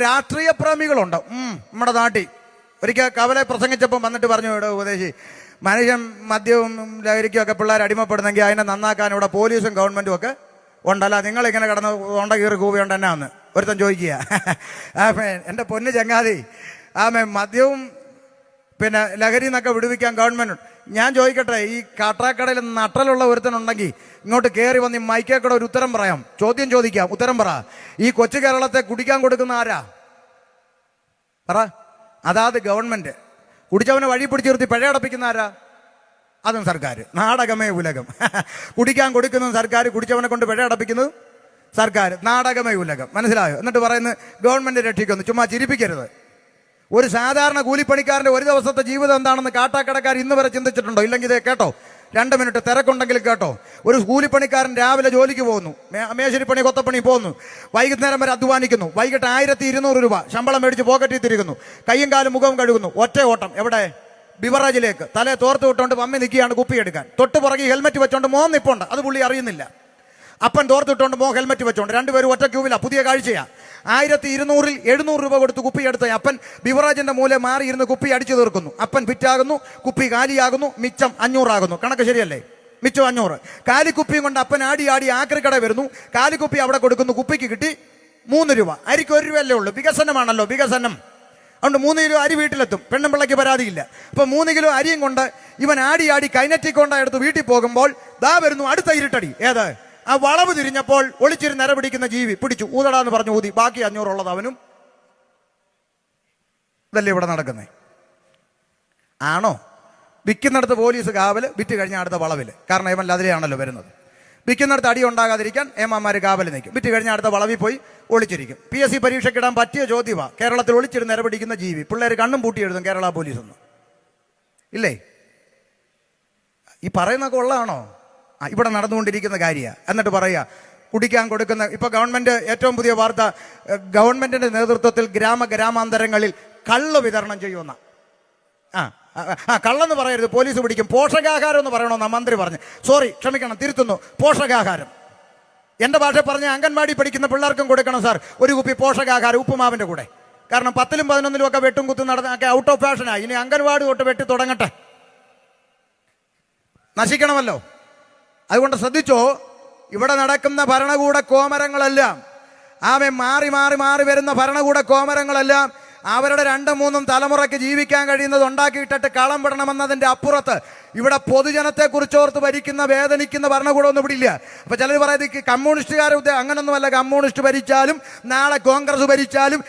രാഷ്ട്രീയ പ്രേമികളുണ്ട് നമ്മുടെ നാട്ടിൽ. ഒരിക്കൽ കവലെ പ്രസംഗിച്ചപ്പം വന്നിട്ട് പറഞ്ഞു, ഇവിടെ ഉപദേശി, മനുഷ്യൻ മദ്യവും ലഹരിക്കും ഒക്കെ പിള്ളേർ അടിമപ്പെടുന്നെങ്കിൽ അതിനെ നന്നാക്കാൻ ഇവിടെ പോലീസും ഗവൺമെന്റും ഒക്കെ ഉണ്ടല്ല, നിങ്ങളിങ്ങനെ കിടന്ന് തൊണ്ട കീറി കൂവിയുണ്ട് എന്നാന്ന് ഒരുത്തൻ ചോദിക്കുക. എൻ്റെ പൊന്ന് ചങ്ങാതി, മദ്യവും പിന്നെ ലഹരി എന്നൊക്കെ വിടുവിക്കാൻ ഗവൺമെന്റ്. ഞാൻ ചോദിക്കട്ടെ, ഈ കാട്ടാക്കടയിൽ നട്ടലുള്ള ഒരുത്തനുണ്ടെങ്കിൽ ഇങ്ങോട്ട് കയറി വന്ന് ഈ മൈക്കേക്കൂടെ ഒരു ഉത്തരം പറയാം, ചോദ്യം ചോദിക്കാം, ഉത്തരം പറ. ഈ കൊച്ചു കേരളത്തെ കുടിക്കാൻ കൊടുക്കുന്ന ആരാ? പറ. അതാത് ഗവൺമെന്റ്. കുടിച്ചവനെ വഴി പിടിച്ച് നിർത്തി പിഴ അടപ്പിക്കുന്ന ആരാ? അതും സർക്കാർ. നാടകമേ ഉലകം. കുടിക്കാൻ കൊടുക്കുന്നതും സർക്കാർ, കുടിച്ചവനെ കൊണ്ട് പിഴ അടപ്പിക്കുന്നത് സർക്കാർ. നാടകമേ ഉലകം. മനസ്സിലായോ? എന്നിട്ട് പറയുന്നത് ഗവൺമെന്റ് രക്ഷിക്കുന്നു. ചുമ്മാ ചിരിപ്പിക്കരുത്. ഒരു സാധാരണ കൂലിപ്പണിക്കാരൻ്റെ ഒരു ദിവസത്തെ ജീവിതം എന്താണെന്ന് കാട്ടാക്കടക്കാർ ഇന്ന് വരെ ചിന്തിച്ചിട്ടുണ്ടോ? ഇല്ലെങ്കിൽ ഇതേ കേട്ടോ, 2 മിനിറ്റ് തിരക്കുണ്ടെങ്കിലും കേട്ടോ. ഒരു കൂലിപ്പണിക്കാരൻ രാവിലെ ജോലിക്ക് പോകുന്നു, മേശരിപ്പണി കൊത്തപ്പണി പോകുന്നു, വൈകുന്നേരം വരെ അധ്വാനിക്കുന്നു, വൈകിട്ട് 1200 രൂപ ശമ്പളം മേടിച്ച് പോക്കറ്റിൽ തിരികുന്നു, കയ്യും കാലും മുഖവും കഴുകുന്നു, ഒറ്റ ഓട്ടം എവിടെ? ബിവറേജിലേക്ക്. തലേ തോർത്ത് വിട്ടുകൊണ്ട് മമ്മി നിൽക്കുകയാണ് കുപ്പി എടുക്കാൻ. തൊട്ട് പുറകെ ഹെൽമെറ്റ് വെച്ചോണ്ട് മോൻ നിപ്പുണ്ട്, അത് പുള്ളി അറിയുന്നില്ല. അപ്പൻ തോർത്തിട്ടുകൊണ്ട് മോ ഹെൽമെറ്റ് വെച്ചോണ്ട്, രണ്ടുപേരും ഒറ്റ ക്യൂവില. പുതിയ കാഴ്ചയാ. 1200-ൽ 700 രൂപ കൊടുത്ത് കുപ്പി എടുത്ത അപ്പൻ ബിവറേജിന്റെ മൂലെ മാറിയിരുന്ന് കുപ്പി അടിച്ചു തീർക്കുന്നു. അപ്പൻ ഫിറ്റാകുന്നു, കുപ്പി കാലിയാകുന്നു, മിച്ചം 500 ആകുന്നു. കണക്ക് ശരിയല്ലേ? മിച്ചം 500. കാലിക്കുപ്പിയും കൊണ്ട് അപ്പൻ ആടി ആക്രിക്കട വരുന്നു, കാലിക്കുപ്പി അവിടെ കൊടുക്കുന്നു, കുപ്പിക്ക് കിട്ടി 3 രൂപ. അരിക്ക് 1 രൂപയല്ലേ ഉള്ളൂ. വികസനമാണല്ലോ, വികസനം. അതുകൊണ്ട് 3 കിലോ അരി വീട്ടിലെത്തും. പെണ്ണുമ്പിള്ളയ്ക്ക് പരാതിയില്ല. അപ്പൊ 3 കിലോ അരിയും കൊണ്ട് ഇവൻ ആടി കൈനറ്റിക് കൊണ്ട് എടുത്ത് വീട്ടിൽ പോകുമ്പോൾ ദാ വരുന്നു അടുത്ത ഇരുട്ടടി. ഏത്? ആ വളവ് തിരിഞ്ഞപ്പോൾ ഒളിച്ചിരുന്ന് നിര പിടിക്കുന്ന ജീവി പിടിച്ചു, ഊതടാന്ന് പറഞ്ഞു ഊതി. ബാക്കി 500 ഉള്ളത് അവനും. ഇതല്ലേ ഇവിടെ നടക്കുന്നേ? ആണോ? വിൽക്കുന്നിടത്ത് പോലീസ് കാവല്, വിറ്റ് കഴിഞ്ഞാൽ അടുത്ത വളവില്. കാരണം ഏമല്ല അതിലെയാണല്ലോ വരുന്നത്. വിൽക്കുന്നിടത്ത് അടി ഉണ്ടാകാതിരിക്കാൻ ഏമാന്മാർ കാവല് നിൽക്കും. വിറ്റ് കഴിഞ്ഞാൽ അടുത്ത വളവിൽ പോയി ഒളിച്ചിരിക്കും. PSC പരീക്ഷയ്ക്കിടാൻ പറ്റിയ ചോദ്യമാ. കേരളത്തിൽ ഒളിച്ചിരുന്ന് നിര പിടിക്കുന്ന ജീവി. പിള്ളേർ കണ്ണും പൂട്ടി എഴുതും കേരള പോലീസ് ഒന്നും ഇല്ലേ? ഈ പറയുന്നൊക്കെ ഉള്ളതാണോ? ഇവിടെ നടന്നുകൊണ്ടിരിക്കുന്ന കാര്യമാണ്. എന്നിട്ട് പറയുക കുടിക്കാൻ കൊടുക്കുന്ന. ഇപ്പൊ ഗവൺമെന്റ് ഏറ്റവും പുതിയ വാർത്ത, ഗവൺമെന്റിന്റെ നേതൃത്വത്തിൽ ഗ്രാമാന്തരങ്ങളിൽ കള്ള് വിതരണം ചെയ്യുമെന്ന. കള്ളെന്ന് പറയരുത്, പോലീസ് പിടിക്കും. പോഷകാഹാരം എന്ന് പറയണമെന്നാ മന്ത്രി പറഞ്ഞു. സോറി, ക്ഷമിക്കണം, തിരുത്തുന്നു. പോഷകാഹാരം. എന്റെ ഭാഷ പറഞ്ഞ അംഗൻവാടി പഠിക്കുന്ന പിള്ളേർക്കും കൊടുക്കണം സാർ ഒരു കുപ്പി പോഷകാഹാരം ഉപ്പുമാവിന്റെ കൂടെ. കാരണം 10-ലും 11-ലും ഒക്കെ വെട്ടും കുത്തും നടന്നൊക്കെ ഔട്ട് ഓഫ് ഫാഷനായി. ഇനി അംഗൻവാടി തൊട്ട് വെട്ടി തുടങ്ങട്ടെ. നശിക്കണമല്ലോ. അതുകൊണ്ട് ശ്രദ്ധിച്ചോ, ഇവിടെ നടക്കുന്ന ഭരണകൂട കോമരങ്ങളെല്ലാം മാറി മാറി മാറി വരുന്ന ഭരണകൂട കോമരങ്ങളെല്ലാം അവരുടെ 2-3 തലമുറയ്ക്ക് ജീവിക്കാൻ കഴിയുന്നത് ഉണ്ടാക്കിയിട്ടിട്ട് കളം വിടണമെന്നതിന്റെ അപ്പുറത്ത് ഇവിടെ പൊതുജനത്തെ കുറിച്ചോർത്ത് ഭരിക്കുന്ന വേദനിക്കുന്ന ഭരണകൂടമൊന്നും ഇവിടെ ഇല്ല. അപ്പൊ ചിലർ പറയുന്നത് കമ്മ്യൂണിസ്റ്റുകാരെ അങ്ങനൊന്നുമല്ല. കമ്മ്യൂണിസ്റ്റ് ഭരിച്ചാലും നാളെ കോൺഗ്രസ് ഭരിച്ചാലും